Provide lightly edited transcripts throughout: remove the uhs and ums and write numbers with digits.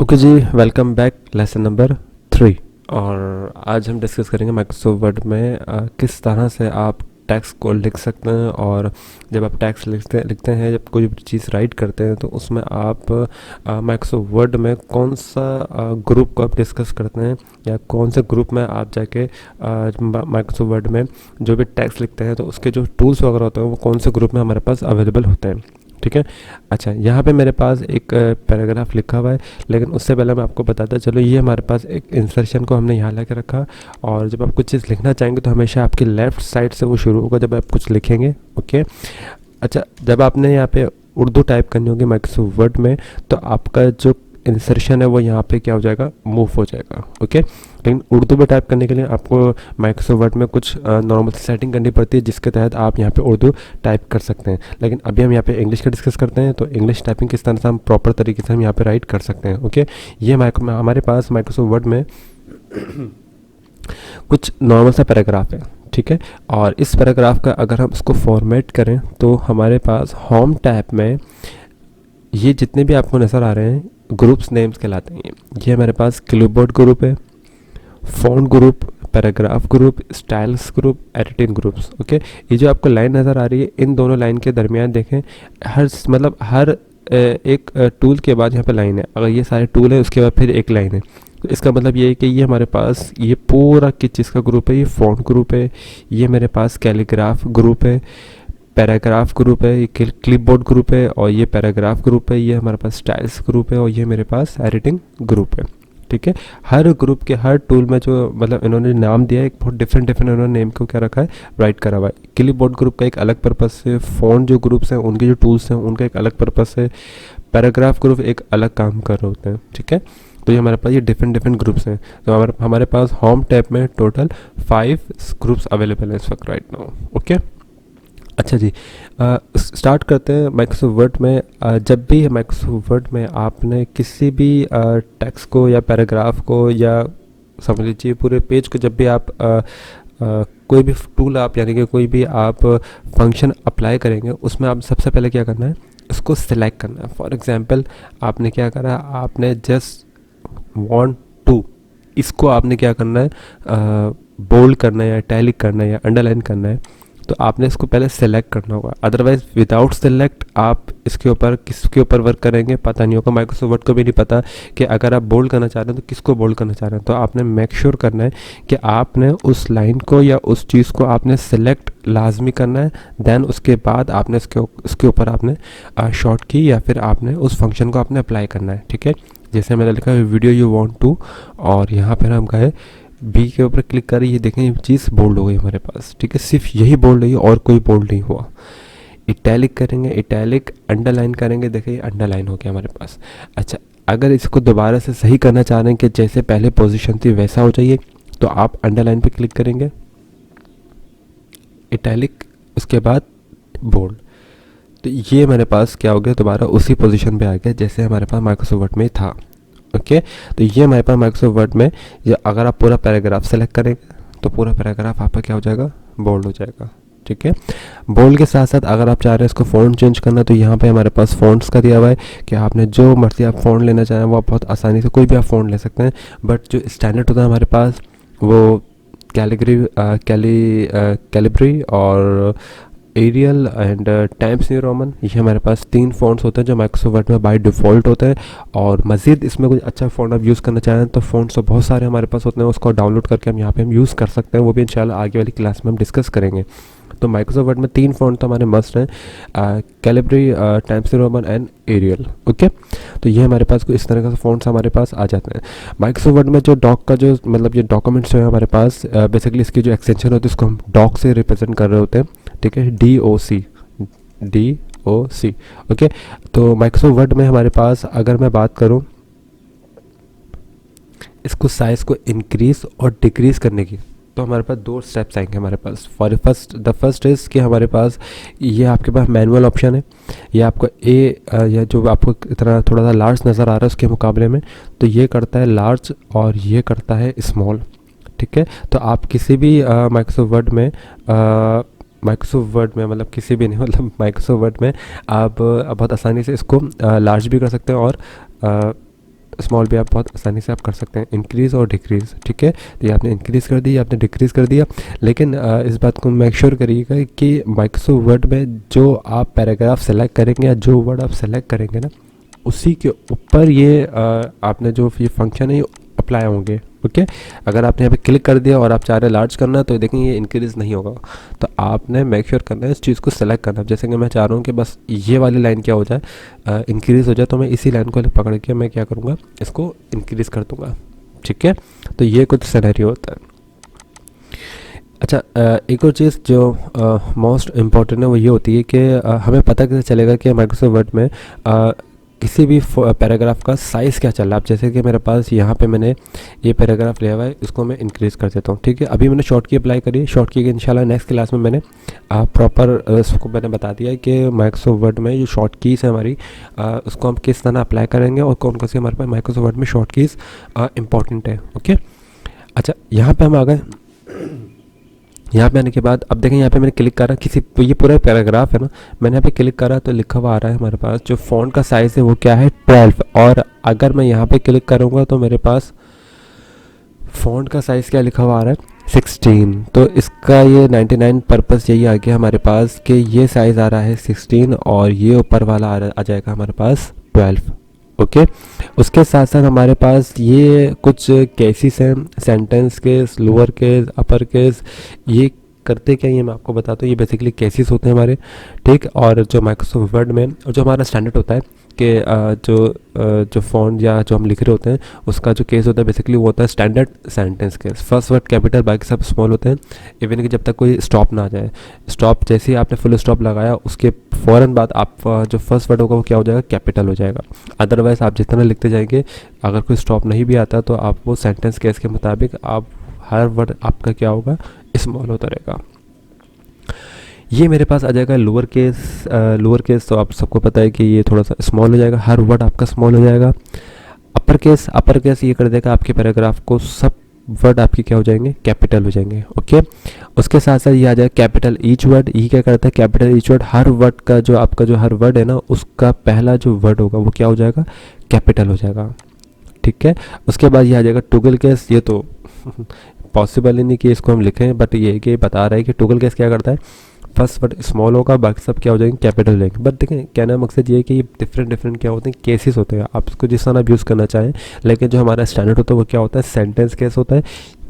Okay जी, welcome back lesson number 3। और आज हम डिस्कस करेंगे माइक्रोसॉफ्ट वर्ड में किस तरह से आप टैक्स को लिख सकते हैं। और जब आप टैक्स लिखते हैं, जब कोई भी चीज़ राइट करते हैं, तो उसमें आप माइक्रोसॉफ्ट वर्ड में कौन सा ग्रुप को आप डिस्कस करते हैं, या कौन से ग्रुप में आप जाके माइक्रोसॉफ्ट वर्ड में जो भी टैक्स लिखते हैं तो उसके जो टूल्स वगैरह होते हैं वो कौन से ग्रुप में हमारे पास अवेलेबल होते हैं। ठीक है। अच्छा, यहाँ पे मेरे पास एक पैराग्राफ लिखा हुआ है, लेकिन उससे पहले मैं आपको बताता चलो, ये हमारे पास एक इंसर्शन को हमने यहाँ लाके रखा। और जब आप कुछ चीज़ लिखना चाहेंगे तो हमेशा आपकी लेफ़्ट साइड से वो शुरू होगा जब आप कुछ लिखेंगे। ओके। अच्छा, जब आपने यहाँ पे उर्दू टाइप करनी होगी माइक्रोसॉफ्ट वर्ड में, तो आपका जो इंसर्शन है वो यहाँ पे क्या हो जाएगा, मूव हो जाएगा। ओके। लेकिन उर्दू में टाइप करने के लिए आपको माइक्रोसॉफ्ट वर्ड में कुछ नॉर्मल सेटिंग करनी पड़ती है, जिसके तहत आप यहाँ पे उर्दू टाइप कर सकते हैं। लेकिन अभी हम यहाँ पे इंग्लिश का डिस्कस करते हैं, तो इंग्लिश टाइपिंग किस तरह से हम प्रॉपर तरीके से हम यहाँ पे राइट कर सकते हैं। ओके। ये हमारे पास माइक्रोसॉफ्ट वर्ड में कुछ नॉर्मल सा पैराग्राफ है। ठीक है। और इस पैराग्राफ का अगर हम इसको फॉर्मेट करें तो हमारे पास होम टैब में ये जितने भी आपको नज़र आ रहे हैं ग्रुप्स नेम्स कहलाते हैं। ये हमारे पास क्लिपबोर्ड ग्रुप है, font group, paragraph group, styles group, editing groups. Okay. ये जो आपको लाइन नज़र आ रही है, इन दोनों लाइन के दरमियान देखें, हर एक टूल के बाद यहाँ पे लाइन है। अगर ये सारे टूल है उसके बाद फिर एक लाइन है, तो इसका मतलब ये है कि ये हमारे पास ये पूरा किस चीज़ का ग्रुप है। ये फ़ॉन्ट ग्रुप है, ये मेरे पास कैलीग्राफ ग्रुप है, पैराग्राफ ग्रुप है, ये क्लिपबोर्ड ग्रुप है, और ये पैराग्राफ ग्रुप है, ये हमारे पास स्टाइल्स ग्रुप है, और ये मेरे पास एडिटिंग ग्रुप है। ठीक है। हर ग्रुप के हर टूल में जो मतलब इन्होंने नाम दिया है, एक बहुत डिफरेंट इन्होंने नेम को क्या रखा है, राइट करा हुआ है। क्लिपबोर्ड ग्रुप का एक अलग पर्पस है, फ़ॉन्ट जो ग्रुप्स हैं उनके जो टूल्स हैं उनका एक अलग पर्पस है, पैराग्राफ ग्रुप एक अलग काम कर रहे होते हैं। ठीक है। तो ये हमारे पास ये डिफरेंट ग्रुप्स हैं। तो हमारे पास होम टैब में टोटल 5 ग्रुप्स अवेलेबल हैं इस वक्त राइट नाउ। ओके। अच्छा जी, स्टार्ट करते हैं माइक्रोसॉफ्ट वर्ड में। जब भी माइक्रोसॉफ्ट वर्ड में आपने किसी भी टेक्स्ट को या पैराग्राफ को या समझ लीजिए पूरे पेज को, जब भी आप कोई भी टूल आप यानी कि कोई भी आप फंक्शन अप्लाई करेंगे, उसमें आप सबसे पहले क्या करना है, इसको सिलेक्ट करना है। फॉर एग्जांपल आपने क्या करा, आपने जस्ट वांट टू, इसको आपने क्या करना है, बोल्ड करना है या इटैलिक करना है या अंडरलाइन करना है, तो आपने इसको पहले सेलेक्ट करना होगा। अदरवाइज विदाउट सेलेक्ट आप इसके ऊपर किसके ऊपर वर्क करेंगे पता नहीं होगा। माइक्रोसॉफ्ट वर्ड को भी नहीं पता कि अगर आप बोल्ड करना चाह रहे हैं तो किसको बोल्ड करना चाह रहे हैं। तो आपने मेक श्योर करना है कि आपने उस लाइन को या उस चीज़ को आपने सेलेक्ट लाजमी करना है। देन उसके बाद आपने इसके ऊपर आपने शॉर्ट की या फिर आपने उस फंक्शन को आपने अप्लाई करना है। ठीक है। जैसे मैंने लिखा है वीडियो यू वांट टू, और यहाँ पर हम गए बी के ऊपर क्लिक करें, ये देखें ये चीज़ बोल्ड हो गई हमारे पास। ठीक है। सिर्फ यही बोल्ड है और कोई बोल्ड नहीं हुआ। इटैलिक करेंगे, इटैलिक, अंडरलाइन करेंगे, देखिए अंडरलाइन हो गया हमारे पास। अच्छा, अगर इसको दोबारा से सही करना चाह रहे हैं कि जैसे पहले पोजीशन थी वैसा हो जाइए, तो आप अंडरलाइन पे क्लिक करेंगे, इटैलिक, उसके बाद बोल्ड। तो ये मेरे पास क्या हो गया, दोबारा उसी पोजीशन पे आ गया जैसे हमारे पास माइक्रोसॉफ्ट वर्ड में था। ओके। तो ये हमारे पास माइक्रोसॉफ्ट वर्ड में, ये अगर आप पूरा पैराग्राफ सेलेक्ट करेंगे तो पूरा पैराग्राफ आपका क्या हो जाएगा, बोल्ड हो जाएगा। ठीक है। बोल्ड के साथ साथ अगर आप चाह रहे हैं इसको फ़ॉन्ट चेंज करना, तो यहाँ पे हमारे पास फ़ॉन्ट्स का दिया हुआ है कि आपने जो मर्जी आप फ़ॉन्ट लेना चाहें वो आप बहुत आसानी से कोई भी आप फ़ॉन्ट ले सकते हैं। बट जो स्टैंडर्ड होता है हमारे पास वो कैलिब्री और Arial and Times New Roman, ये हमारे पास 3 फ़ॉन्ट्स होते हैं जो माइक्रोसॉफ्ट वर्ड में बाय डिफ़ॉल्ट होते हैं। और मज़ीद इसमें कोई अच्छा फ़ॉन्ट आप यूज़ करना चाहें तो फ़ॉन्ट्स तो बहुत सारे हमारे पास होते हैं, उसको डाउनलोड करके हम यहाँ पे हम यूज़ कर सकते हैं। वो भी इंशाल्लाह आगे वाली क्लास में हम डिस्कस करेंगे। तो माइक्रोसॉफ्ट वर्ड में 3 फ़ॉन्ट तो हमारे मस्ट हैं, Calibri, Times New Roman and Arial. Okay. तो ये हमारे पास कुछ इस तरह का फ़ॉन्ट्स हमारे पास आ जाते हैं। माइक्रोसॉफ्ट वर्ड में जो डॉक का जो मतलब ये डॉक्यूमेंट्स जो है हमारे पास, बेसिकली इसकी जो एक्सटेंशन होती है उसको हम डॉक से रिप्रेजेंट कर रहे होते हैं। ठीक है। DOC। ओके। तो माइक्रोसॉफ्ट वर्ड में हमारे पास अगर मैं बात करूं इसको साइज़ को इंक्रीज़ और डिक्रीज़ करने की, तो हमारे पास 2 स्टेप्स आएंगे हमारे पास। द फर्स्ट इज़ कि हमारे पास ये आपके पास मैनुअल ऑप्शन है, ये आपको या जो आपको इतना थोड़ा सा लार्ज नज़र आ रहा है उसके मुकाबले में, तो ये करता है लार्ज और ये करता है स्मॉल। ठीक है। तो आप किसी भी माइक्रोसॉफ्ट वर्ड में मतलब किसी भी नहीं, मतलब माइक्रोसॉफ्ट वर्ड में आप बहुत आसानी से इसको लार्ज भी कर सकते हैं और स्मॉल भी आप बहुत आसानी से आप कर सकते हैं, इंक्रीज़ और डिक्रीज़, ठीक है। तो ये आपने इंक्रीज़ कर दी, आपने डिक्रीज़ कर दिया, लेकिन इस बात को मेक श्योर करिएगा कि माइक्रोसॉफ्ट वर्ड में जो आप पैराग्राफ सेलेक्ट करेंगे या जो वर्ड आप सेलेक्ट करेंगे ना, उसी के ऊपर ये आपने जो ये फंक्शन है ये अप्लाई होंगे, ओके। अगर आपने यहाँ पे क्लिक कर दिया और आप चाह रहे हैं लार्ज करना, तो देखेंगे ये इंक्रीज़ नहीं होगा। तो आपने मेक श्योर करना है इस चीज़ को सेलेक्ट करना। जैसे कि मैं चाह रहा हूँ कि बस ये वाली लाइन क्या हो जाए, इंक्रीज़ हो जाए, तो मैं इसी लाइन को पकड़ के मैं क्या करूँगा, इसको इंक्रीज़ कर दूँगा, ठीक है। तो ये कुछ सिनेरियो होता है। अच्छा, एक और चीज़ जो मोस्ट इम्पॉर्टेंट है वो ये होती है कि हमें पता कैसे चलेगा कि माइक्रोसॉफ्ट वर्ड में किसी भी पैराग्राफ का साइज़ क्या चल रहा है। अब जैसे कि मेरे पास यहाँ पे मैंने ये पैराग्राफ लिया हुआ है, इसको मैं इंक्रीज़ कर देता हूँ, ठीक है। अभी मैंने शॉर्ट की अप्लाई करी, शॉर्ट की इंशाल्लाह नेक्स्ट क्लास में मैंने प्रॉपर उसको मैंने बता दिया है कि माइक्रोसॉफ्ट वर्ड में जो शॉर्ट कीज़ है हमारी, उसको हम किस तरह अप्लाई करेंगे और कौन कौन सी हमारे पास माइक्रोसॉफ्ट वर्ड में शॉर्ट कीज़ इंपॉर्टेंट है, ओके। अच्छा, यहाँ पर हम आ गए। यहाँ पे आने के बाद अब देखें, यहाँ पे मैंने क्लिक करा किसी, तो ये पूरा पैराग्राफ है ना, मैंने यहाँ पे क्लिक करा तो लिखा हुआ आ रहा है हमारे पास जो फ़ॉन्ट का साइज़ है वो क्या है 12। और अगर मैं यहाँ पे क्लिक करूँगा तो मेरे पास फ़ॉन्ट का साइज़ क्या लिखा हुआ आ रहा है 16। तो इसका ये 99 पर्पज़ यही आ गया हमारे पास कि ये साइज़ आ रहा है 16 और ये ऊपर वाला आ जाएगा हमारे पास 12, ओके। उसके साथ साथ हमारे पास ये कुछ केसेस हैं, sentence case, lower case, upper case. ये करते क्या, ये मैं आपको बताता हूँ। ये बेसिकली केसेस होते हैं हमारे, ठीक। और जो माइक्रोसॉफ्ट वर्ड में जो हमारा स्टैंडर्ड होता है कि जो फ़ॉन्ट या जो हम लिख रहे होते हैं उसका जो केस होता है बेसिकली वो होता है standard sentence case. First word capital, बाकी सब स्मॉल होते हैं, इवन कि जब तक कोई स्टॉप ना आ जाए। स्टॉप जैसे ही आपने फुल स्टॉप लगाया उसके फ़ौरन बाद आप जो फर्स्ट वर्ड होगा वो क्या हो जाएगा, कैपिटल हो जाएगा। अदरवाइज़ आप जितना लिखते जाएंगे, अगर कोई स्टॉप नहीं भी आता तो आप वो सेंटेंस केस के मुताबिक आप हर वर्ड आपका क्या होगा, स्मॉल होता रहेगा। ये मेरे पास आ जाएगा लोअर केस। लोअर केस तो आप सबको पता है कि ये थोड़ा सा स्मॉल हो जाएगा, हर वर्ड आपका स्मॉल हो जाएगा। अपर केस ये कर देगा आपके पैराग्राफ को, सब वर्ड आपके क्या हो जाएंगे, कैपिटल हो जाएंगे, ओके। उसके साथ साथ ये आ जाएगा कैपिटल ईच वर्ड। ये क्या करता है, कैपिटल ईच वर्ड, हर वर्ड का जो आपका जो हर वर्ड है ना उसका पहला जो वर्ड होगा वो क्या हो जाएगा, कैपिटल हो जाएगा, ठीक है। उसके बाद ये आ जाएगा टॉगल केस। ये तो पॉसिबल ही नहीं कि इसको हम लिखें, बट ये कि बता रहा है कि टॉगल केस क्या करता है, फर्स्ट वर्ड स्मॉल होगा, बाकी सब क्या हो जाएंगे, कैपिटल हो जाएंगे। बट देखें कहना मकसद ये है कि ये डिफरेंट क्या होते हैं, केसेस होते हैं, आप इसको जिस तरह यूज़ करना चाहें। लेकिन जो हमारा स्टैंडर्ड होता है वो क्या होता है, सेंटेंस केस होता है,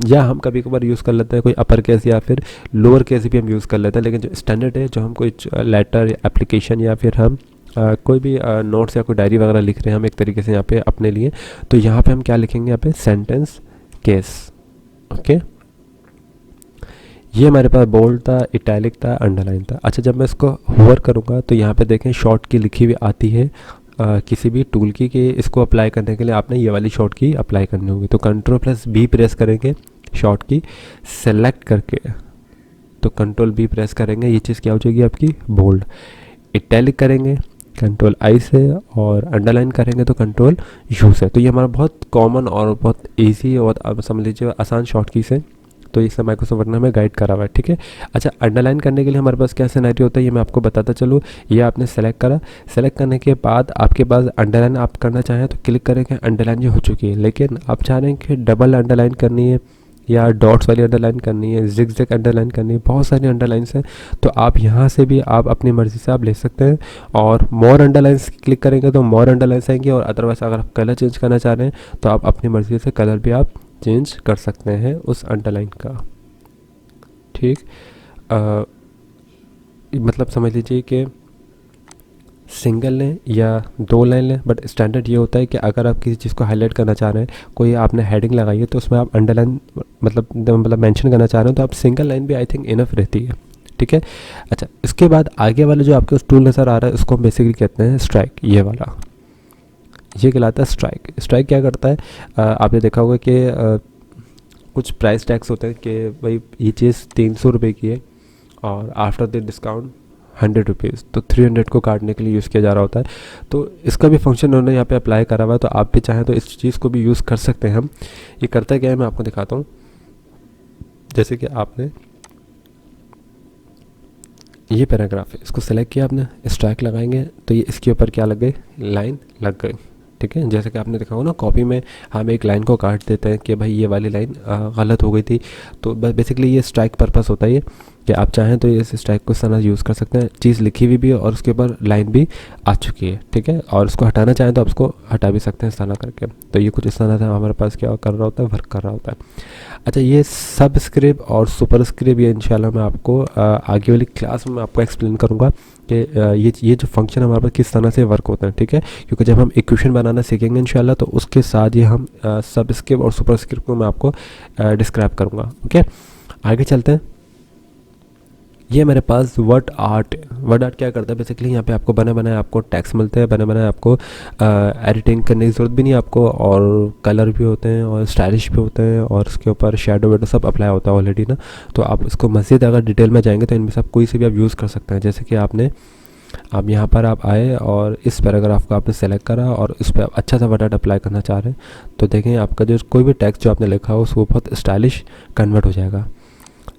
या हम कभी कभार यूज़ कर लेते हैं कोई अपर केस या फिर लोअर केस भी हम यूज़ कर लेते हैं। लेकिन जो स्टैंडर्ड है, जो हम कोई लेटर एप्लीकेशन या फिर हम कोई भी नोट्स या कोई डायरी वगैरह लिख रहे हैं हम एक तरीके से यहाँ पे अपने लिए, तो यहाँ पे हम क्या लिखेंगे, यहाँ पे सेंटेंस केस, ओके। ये हमारे पास बोल्ड था, इटैलिक था, अंडरलाइन था। अच्छा, जब मैं इसको होवर करूँगा तो यहाँ पे देखें शॉर्ट की लिखी हुई आती है किसी भी टूल की, कि इसको अप्लाई करने के लिए आपने ये वाली शॉर्ट की अप्लाई करनी होगी। तो Ctrl+B प्रेस करेंगे शॉर्ट की सेलेक्ट करके, तो Ctrl+B प्रेस करेंगे, ये चीज़ क्या हो जाएगी आपकी बोल्ड। इटैलिक करेंगे Ctrl+I से, और अंडरलाइन करेंगे तो Ctrl+U से। तो ये हमारा बहुत कॉमन और बहुत ईजी और आप समझ लीजिए आसान शॉर्ट की से, तो इससे माइक्रोसॉफ्ट वर्ड ने हमें गाइड करा हुआ है, ठीक है। अच्छा, अंडरलाइन करने के लिए हमारे पास क्या सिनेरियो होता है ये मैं आपको बताता चलूँ। ये आपने सेलेक्ट करा, सेलेक्ट करने के बाद आपके पास अंडरलाइन आप करना चाहें तो क्लिक करेंगे, अंडरलाइन जो हो चुकी है। लेकिन आप चाह रहे हैं कि डबल अंडरलाइन करनी है या डॉट्स वाली अंडरलाइन करनी है, जिग अंडरलाइन करनी है, बहुत सारी अंडरलाइंस हैं, तो आप यहाँ से भी आप अपनी मर्ज़ी से आप ले सकते हैं। और मोर अंडरलाइंस क्लिक करेंगे तो मोर अंडरलाइंस आएंगे, और अदरवाइज़ अगर आप कलर चेंज करना चाह रहे हैं तो आप अपनी मर्ज़ी से कलर भी आप चेंज कर सकते हैं उस अंडरलाइन का, ठीक। मतलब समझ लीजिए कि सिंगल लें या 2 लाइन लें, बट स्टैंडर्ड ये होता है कि अगर आप किसी चीज़ को हाईलाइट करना चाह रहे हैं, कोई आपने हेडिंग लगाई है तो उसमें आप अंडरलाइन मतलब मेंशन करना चाह रहे हो तो आप सिंगल लाइन भी आई थिंक इनफ रहती है, ठीक है। अच्छा, इसके बाद आगे वाला जो आपके टूल नज़र आ रहा है उसको हम बेसिकली कहते हैं स्ट्राइक। ये वाला ये कहलाता है स्ट्राइक। स्ट्राइक क्या करता है, आपने देखा होगा कि कुछ प्राइस टैक्स होते हैं कि भाई ये चीज़ 300 रुपये की है और आफ्टर द डिस्काउंट 100 रुपीज़, तो 300 को काटने के लिए यूज़ किया जा रहा होता है। तो इसका भी फंक्शन उन्होंने यहाँ पे अप्लाई करा हुआ है, तो आप भी चाहें तो इस चीज़ को भी यूज़ कर सकते हैं हम। ये करता क्या है मैं आपको दिखाता हूँ। जैसे कि आपने ये पैराग्राफ है, इसको सेलेक्ट किया आपने, स्ट्राइक लगाएंगे तो ये इसके ऊपर क्या लग गई, लाइन लग गई, ठीक है। जैसे कि आपने देखा हो ना, कॉपी में हम एक लाइन को काट देते हैं कि भाई ये वाली लाइन गलत हो गई थी, तो बेसिकली ये स्ट्राइक पर्पस होता है ये, कि आप चाहें तो इस स्ट्राइक को इस तरह यूज़ कर सकते हैं, चीज़ लिखी हुई भी है और उसके ऊपर लाइन भी आ चुकी है, ठीक है, और उसको हटाना चाहें तो आप उसको हटा भी सकते हैं इस तरह करके। तो ये कुछ इस तरह से हमारे पास क्या कर रहा होता है, वर्क कर रहा होता है। अच्छा, ये सब स्क्रिप्ट और सुपर स्क्रिप्ट ये इंशाल्लाह मैं आपको आगे वाली क्लास में आपको एक्सप्लेन करूँगा कि ये जो फंक्शन हमारे पास किस तरह से वर्क होता है, ठीक है। क्योंकि जब हम इक्वेशन बनाना सीखेंगे इंशाल्लाह, तो उसके साथ ये हम सब स्क्रिप्ट और सुपर स्क्रिप्ट को मैं आपको डिस्क्राइब करूँगा। ओके, आगे चलते हैं। ये मेरे पास वर्ड आर्ट क्या करता है, बेसिकली यहाँ पे आपको बने बनाए आपको टैक्स मिलते हैं, बने बनाए आपको एडिटिंग करने की ज़रूरत भी नहीं है आपको, और कलर भी होते हैं और स्टाइलिश भी होते हैं, और उसके ऊपर शेडो वेडो सब अप्लाई होता है ऑलरेडी ना। तो आप इसको मज़ीद अगर डिटेल में जाएंगे तो इनमें से आप कोई से भी आप यूज़ कर सकते हैं। जैसे कि आप यहाँ पर आप आए और इस पैराग्राफ को आपने सेलेक्ट करा और इस पर अच्छा सा वर्ड आर्ट अप्लाई करना चाह रहे हैं, तो देखें आपका जो कोई भी टेक्स्ट जो आपने लिखा हो उसको बहुत स्टाइलिश कन्वर्ट हो जाएगा,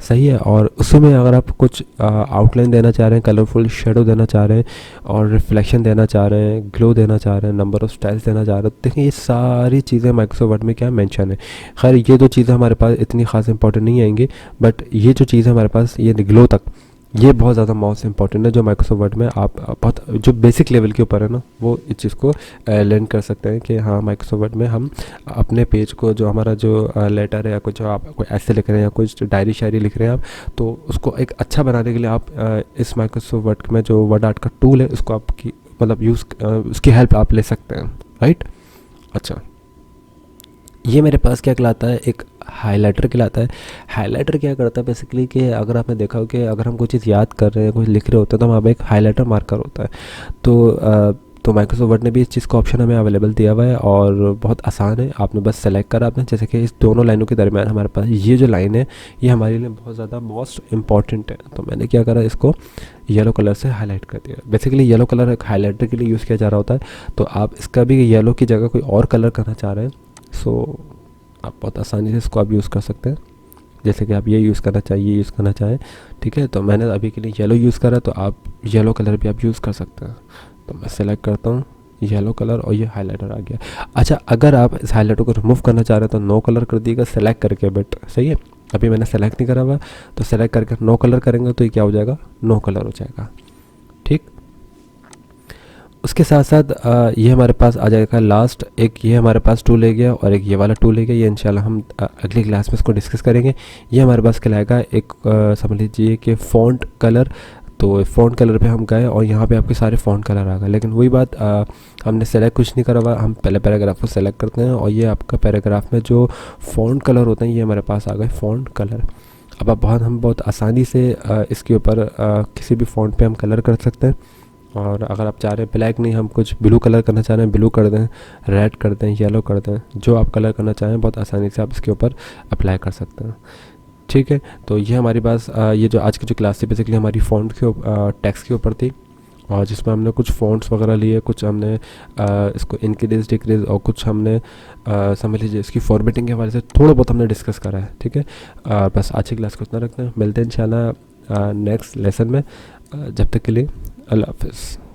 सही है। और उसी में अगर आप कुछ आउटलाइन देना चाह रहे हैं, कलरफुल शेडो देना चाह रहे हैं, और रिफ्लेक्शन देना चाह रहे हैं, ग्लो देना चाह रहे हैं, नंबर ऑफ़ स्टाइल्स देना चाह रहे हैं, तो देखिए ये सारी चीज़ें माइक्रोसॉफ्ट वर्ड में क्या मेंशन है। खैर ये दो चीज़ें हमारे पास इतनी खास इंपॉर्टेंट नहीं आएंगी, बट ये जो चीज़ है हमारे पास, ये ग्लो तक, ये बहुत ज़्यादा मोस्ट इंपॉर्टेंट है, जो माइक्रोसॉफ्ट वर्ड में आप बहुत जो बेसिक लेवल के ऊपर है ना, वो इस चीज़ को लर्न कर सकते हैं कि हाँ माइक्रोसॉफ्ट वर्ड में हम अपने पेज को, जो हमारा जो लेटर है या कुछ, जो आप कोई ऐसे लिख रहे हैं या कुछ डायरी शायरी लिख रहे हैं आप, तो उसको एक अच्छा बनाने के लिए आप इस माइक्रोसॉफ्ट वर्ड में जो वर्ड आर्ट का टूल है उसको आपकी मतलब उसकी हेल्प आप ले सकते हैं, राइट। अच्छा, ये मेरे पास क्या कहलाता है, एक हाइलाइटर कहलाता है। हाइलाइटर क्या करता है बेसिकली, कि अगर आपने देखा हो कि अगर हम कोई चीज़ याद कर रहे हैं, कुछ लिख रहे होते हैं, तो हमारा एक हाइलाइटर मार्कर होता है। तो माइक्रोसॉफ्ट वर्ड ने भी इस चीज़ का ऑप्शन हमें अवेलेबल दिया हुआ है और बहुत आसान है। आपने बस सेलेक्ट करा आपने, जैसे कि इस दोनों लाइनों के दरमियान हमारे पास ये जो लाइन है, ये हमारे लिए बहुत ज़्यादा मोस्ट इंपॉर्टेंट है। तो मैंने क्या करा, इसको येलो कलर से हाईलाइट कर दिया। बेसिकली येलो कलर एक हाईलाइटर के लिए यूज़ किया जा रहा होता है, तो आप इसका भी येलो की जगह कोई और कलर करना चाह रहे हैं, सो आप बहुत आसानी से इसको आप यूज़ कर सकते हैं। जैसे कि आप ये यूज़ करना चाहिए, यूज़ करना चाहें, ठीक है। तो मैंने अभी के लिए येलो यूज़ करा, तो आप येलो कलर भी आप यूज़ कर सकते हैं। तो मैं सेलेक्ट करता हूँ येलो कलर और ये हाइलाइटर आ गया। अच्छा, अगर आप इस हाइलाइटर को रिमूव करना चाह रहे हैं तो नो कलर कर दिएगा सेलेक्ट करके, बट सही है, अभी मैंने सेलेक्ट नहीं करा हुआ, तो सेलेक्ट करके नो कलर करेंगे तो ये क्या हो जाएगा, नो कलर हो जाएगा, ठीक। उसके साथ साथ ये हमारे पास आ जाएगा लास्ट एक, ये हमारे पास टूल ले गया और एक ये वाला टूल ले गया। ये इंशाल्लाह हम अगली क्लास में इसको डिस्कस करेंगे। ये हमारे पास कहलाएगा एक समझ लीजिए कि फ़ॉन्ट कलर। तो फ़ॉन्ट कलर पे हम गए और यहाँ पे आपके सारे फ़ॉन्ट कलर आ गए, लेकिन वही बात हमने सेलेक्ट कुछ नहीं करा हुआ, हम पहले पैराग्राफ को सेलेक्ट करते हैं और ये आपका पैराग्राफ में जो फ़ॉन्ट कलर होते हैं ये हमारे पास आ गए फ़ॉन्ट कलर। अब आप हम बहुत आसानी से इसके ऊपर किसी भी फ़ॉन्ट पे हम कलर कर सकते हैं। और अगर आप चाह रहे हैं ब्लैक नहीं, हम कुछ ब्लू कलर करना चाह रहे हैं, ब्लू कर दें, रेड कर दें, येलो कर दें, जो आप कलर करना चाहें बहुत आसानी से आप इसके ऊपर अप्लाई कर सकते हैं, ठीक है। तो ये हमारे पास ये जो आज की जो क्लास थी बेसिकली हमारी फ़ॉन्ट के टेक्स्ट के ऊपर थी, और जिसमें हमने कुछ फ़ॉन्ट्स वगैरह लिए, कुछ हमने इसको इंक्रीज डिक्रीज, और कुछ हमने समझ लीजिए इसकी फॉर्मेटिंग के हवाले से थोड़ा बहुत हमने डिस्कस करा है, ठीक है। बस आज की क्लास को इतना रखते हैं, मिलते हैं इंशाल्लाह नेक्स्ट लेसन में। जब तक के लिए अल्लाह हाफ़िज़।